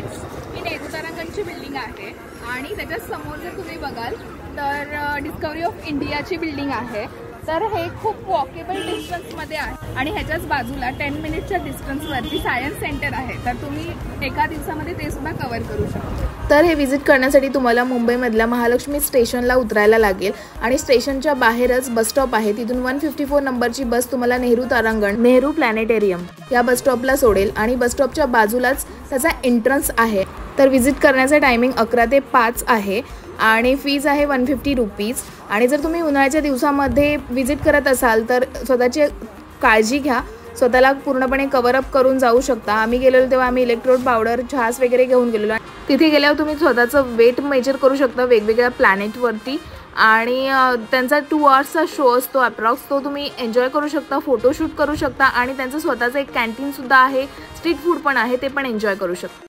Minutes ही Nehru तारांगणची building आहे आणि त्याच्या समोर जर तुम्ही बघाल तर डिस्कवरी ऑफ इंडियाची बिल्डिंग आहे। तर हे खूप वॉकेबल डिस्टन्समध्ये आहे आणि ह्याच्याच बाजूला 10 मिनिटच्या डिस्टन्सवरती सायन्स सेंटर आहे। तर तुम्ही एका दिवसामध्ये ते सुद्धा कव्हर करू शकता। तर हे व्हिजिट करण्यासाठी तुम्हाला मुंबईमधल्या महालक्ष्मी स्टेशनला उतरायला लागेल आणि स्टेशनच्या बाहेरच बस स्टॉप आहे। तिथून 154 नंबरची बस तुम्हाला नेहरू तारांगण नेहरू प्लॅनेटेरियम या बस स्टॉपला सोडेल आणि बस स्टॉपच्या बाजूलाच त्याचा एंट्रन्स आहे। तर व्हिजिट करण्याचा टायमिंग 11 ते 5 आहे आणि फीज आहे 150 रुपीज। आणि जर तुम्ही उन्हाळ्याच्या दिवसामध्ये व्हिजिट करत असाल तर स्वतःची काळजी घ्या, स्वतःला पूर्णपणे कव्हर अप करून जाऊ शकता। आम्ही गेलेलो तेव्हा आम्ही इलेक्ट्रोड पावडर झास वगैरे घेऊन गेलेलो। तिथे गेल्यावर तुम्ही स्वतःचं वेट मेजर करू शकता वेगवेगळ्या प्लॅनेटवरती आणि त्यांचा 2 आवर्सचा शो असतो अप्रॉक्स, तो तुम्ही एन्जॉय करू शकता, फोटोशूट करू शकता आणि त्यांचं स्वतःचं एक कॅन्टीन सुद्धा आहे, स्ट्रीट फूड पण आहे, ते पण एन्जॉय करू शकता।